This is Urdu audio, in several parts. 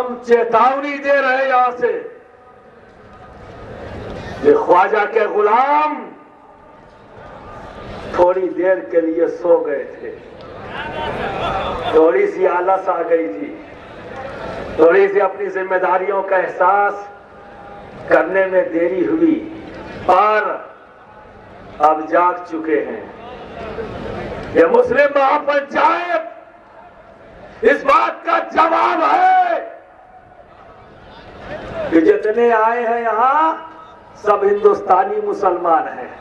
ہم چیتاونی دے رہے یہاں سے کہ خواجہ کے غلام تھوڑی دیر کے لیے سو گئے تھے، تھوڑی سی آلس آ گئی تھی، تھوڑی سی اپنی ذمہ داریوں کا احساس کرنے میں دیری ہوئی، اور اب جاگ چکے ہیں۔ یہ مسلم مہا پنچایت اس بات کا جواب ہے کہ جتنے آئے ہیں یہاں سب ہندوستانی مسلمان ہیں،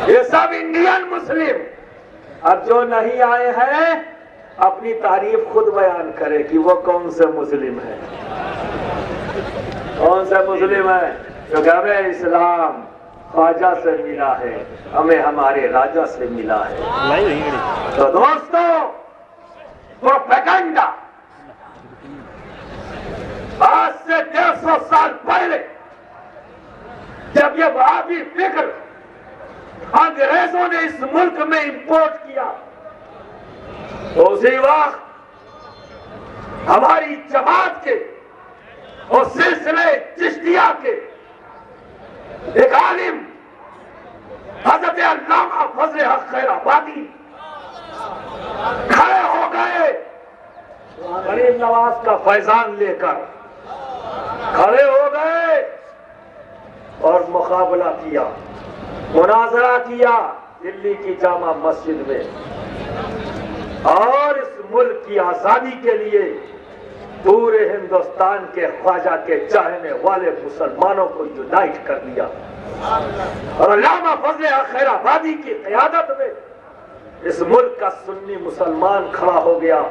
یہ سب انڈین مسلم۔ اب جو نہیں آئے ہیں اپنی تعریف خود بیان کرے کہ وہ کون سے مسلم ہیں، کون سے مسلم ہیں؟ کیونکہ ہمیں اسلام خواجہ سے ملا ہے، ہمیں ہمارے راجہ سے ملا ہے۔ تو دوستو، پروپیگنڈا آج سے 150 سال پہلے جب یہ وہابی فکر انگریزوں نے اس ملک میں امپورٹ کیا، تو اسی وقت ہماری جماعت کے اور سلسلے چشتیہ کے ایک عالم حضرت علامہ فضل حق خیر آبادی کھڑے ہو گئے، غریب نواز کا فیضان لے کر کھڑے ہو گئے اور مقابلہ کیا، مناظرہ کیا دلی کی جامع مسجد میں، اور اس ملک کی آزادی کے لیے پورے ہندوستان کے خواجہ کے چاہنے والے مسلمانوں کو یونائٹ کر دیا، اور علامہ فضل حق خیر آبادی کی قیادت میں اس ملک کا سنی مسلمان کھڑا ہو گیا،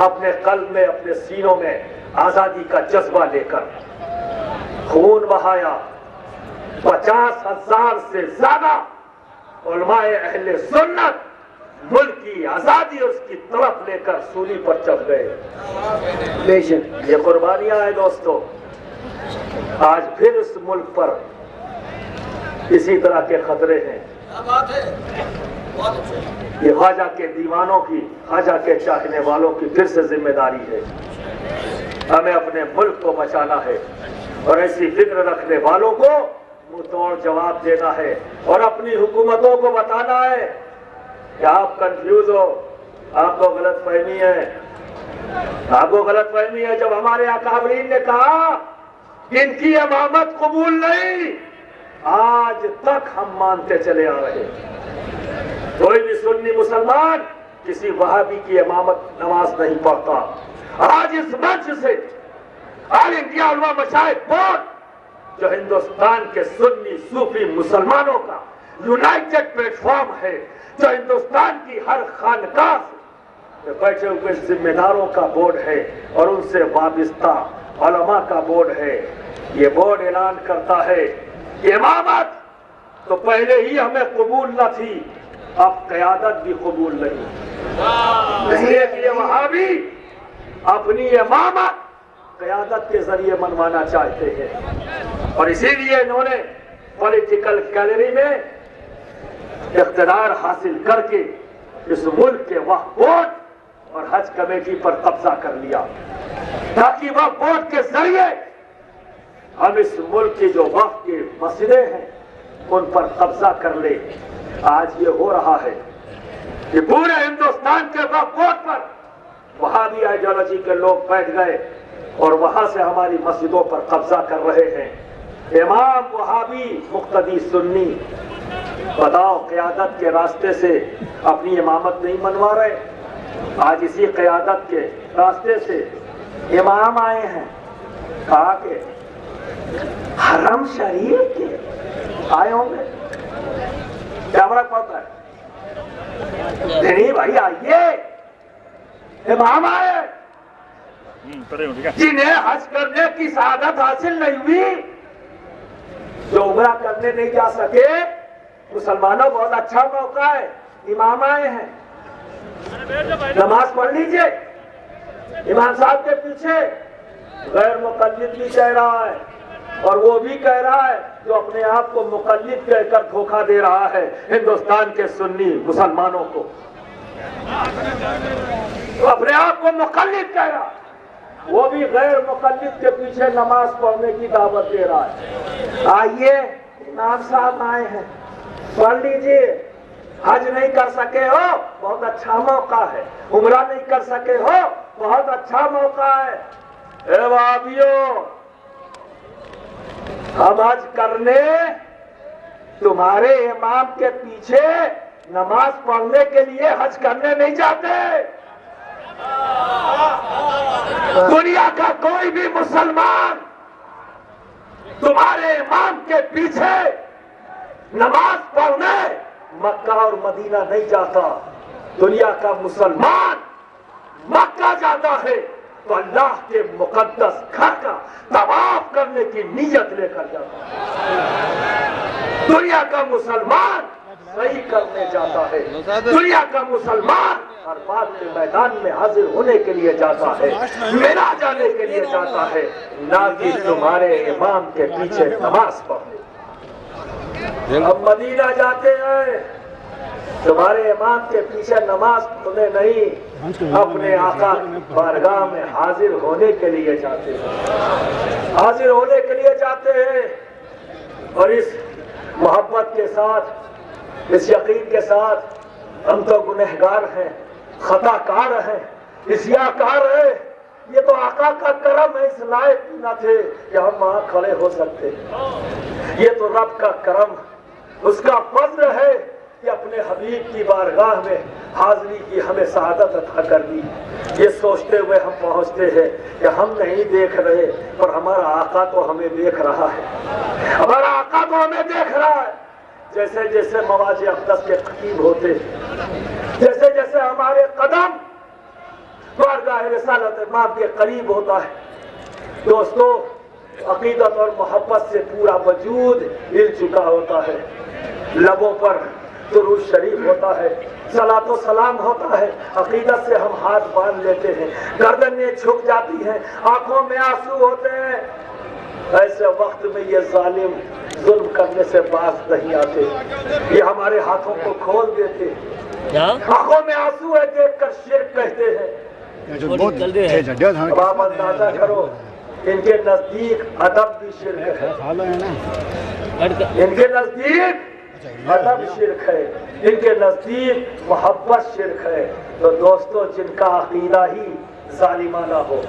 اپنے قلب میں، اپنے سینوں میں آزادی کا جذبہ لے کر خون بہایا۔ 50,000 سے زیادہ علماء اہل سنت ملک کی آزادی اس کی طرف لے کر سولی پر چڑھ گئے۔ یہ قربانیاں ہیں دوستو۔ آج پھر اس ملک پر اسی طرح کے خطرے ہیں۔ یہ خواجہ کے دیوانوں کی، خواجہ کے چاہنے والوں کی پھر سے ذمہ داری ہے، ہمیں اپنے ملک کو بچانا ہے، اور ایسی فکر رکھنے والوں کو منہ توڑ جواب دینا ہے، اور اپنی حکومتوں کو بتانا ہے کہ آپ کنفیوز ہو، آپ کو غلط فہمی ہے، آپ کو غلط فہمی ہے۔ جب ہمارے اکابرین نے کہا کہ ان کی امامت قبول نہیں، آج تک ہم مانتے چلے آ رہے ہیں۔ کوئی بھی سنی مسلمان کسی وہابی کی امامت نماز نہیں پڑھتا۔ آج اس منچ سے آل انڈیا علماء مشاہد بورڈ، جو ہندوستان کے سنی صوفی مسلمانوں کا یونائٹڈ پلیٹ فارم ہے، جو ہندوستان کی ہر خانقاہ سے بیٹھے ہوئے ذمہ داروں کا بورڈ ہے اور ان سے وابستہ علماء کا بورڈ ہے، یہ بورڈ اعلان کرتا ہے کہ امامت تو پہلے ہی ہمیں قبول نہ تھی، اب قیادت بھی قبول نہیں، اس لیے کہ یہ وہابی اپنی امامت قیادت کے ذریعے منوانا چاہتے ہیں، اور اسی لیے انہوں نے پولیٹیکل گیلری میں اقتدار حاصل کر کے اس ملک کے وقف بورڈ اور حج کمیٹی پر قبضہ کر لیا، تاکہ وقف بورڈ کے ذریعے ہم اس ملک کی جو وقف کی مسجدیں ہیں ان پر قبضہ کر لے۔ آج یہ ہو رہا ہے کہ پورے ہندوستان کے وقف بورڈ پر وہابی آئیڈیالوجی کے لوگ بیٹھ گئے اور وہاں سے ہماری مسجدوں پر قبضہ کر رہے ہیں۔ امام وہابی مقتدی سنی، بتاؤ قیادت کے راستے سے اپنی امامت نہیں منوا رہے؟ آج اسی قیادت کے راستے سے امام آئے ہیں، کہا کہ حرم شریف کے آئے ہوں گے، کیا فرق پڑتا ہے؟ نہیں بھائی، آئیے، امام آئے جنہیں حج کرنے کی سعادت حاصل نہیں ہوئی، جو عمرہ کرنے نہیں جا سکے، مسلمانوں بہت اچھا موقع ہے، امام آئے ہیں، نماز پڑھ لیجئے۔ امام صاحب کے پیچھے غیر مقلد بھی کہہ رہا ہے، اور وہ بھی کہہ رہا ہے جو اپنے آپ کو مقلد کہہ کر دھوکہ دے رہا ہے ہندوستان کے سنی مسلمانوں کو، وہ اپنے آپ کو مقلد کہہ رہا ہے۔ وہ بھی غیر مقلد کے پیچھے نماز پڑھنے کی دعوت دے رہا ہے۔ آئیے امام صاحب آئے ہیں، پڑھ لیجیے۔ حج نہیں کر سکے ہو بہت اچھا موقع ہے، عمرہ نہیں کر سکے ہو بہت اچھا موقع ہے۔ اے وہابیوں، ہم حج کرنے تمہارے امام کے پیچھے نماز پڑھنے کے لیے حج کرنے نہیں جاتے۔ دنیا کا کوئی بھی مسلمان تمہارے امام کے پیچھے نماز پڑھنے مکہ اور مدینہ نہیں جاتا۔ دنیا کا مسلمان مکہ جاتا ہے تو اللہ کے مقدس گھر کا طواف کرنے کی نیت لے کر جاتا ہے۔ دنیا کا مسلمان صحیح کرنے جاتا ہے، دنیا کا مسلمان عرفات کے میدان میں حاضر ہونے کے لیے جاتا ہے، مینا جانے کے لیے جاتا ہے، نہ کہ تمہارے امام کے پیچھے نماز پڑھنے۔ ہم مدینہ جاتے ہیں، تمہارے امام کے پیچھے نماز پڑھنے نہیں، اپنے آقا کی بارگاہ میں حاضر ہونے کے لیے جاتے ہیں، حاضر ہونے کے لیے جاتے ہیں۔ اور اس محبت کے ساتھ، اس یقین کے ساتھ، ہم تو گنہگار ہیں، خطا کار ہیں، عصیاں کار ہیں، یہ تو آقا کا کرم ہے، اس لائق نہ تھے کہ ہم وہاں کھڑے ہو سکتے۔ یہ تو رب کا کرم، اس کا فضل ہے کہ اپنے حبیب کی بارگاہ میں حاضری کی ہمیں سعادت عطا کر دی۔ یہ سوچتے ہوئے ہم پہنچتے ہیں کہ ہم نہیں دیکھ رہے پر ہمارا آقا تو ہمیں دیکھ رہا ہے، ہمارا آقا تو ہمیں دیکھ رہا ہے۔ جیسے جیسے مواضع اقدس کے قریب ہوتے، جیسے جیسے ہمارے قدم بارگاہ رسالت امام کے قریب ہوتا ہے، دوستو عقیدت اور محبت سے پورا وجود ہل چکا ہوتا ہے، لبوں پر درود شریف ہوتا ہے، صلاۃ و سلام ہوتا ہے، عقیدت سے ہم ہاتھ باندھ لیتے ہیں، گردنیں جھک جاتی ہیں، آنکھوں میں آنسو ہوتے ہیں۔ ایسے وقت میں یہ ظالم ظلم کرنے سے باز نہیں آتے، یہ ہمارے ہاتھوں کو کھول دیتے، آنکھوں میں آنسو ہے دیکھ کر شرک کہتے ہیں۔ اب آپ اندازہ کرو، ان کے نزدیک ادب بھی شرک ہے، ان کے نزدیک ادب شرک ہے، ان کے نزدیک محبت شرک ہے۔ تو دوستو جن کا عقیدہ ہی ظالمانہ ہو،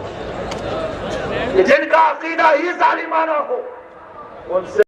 جن کا عقیدہ ہی ظالمانہ ہو، ان سے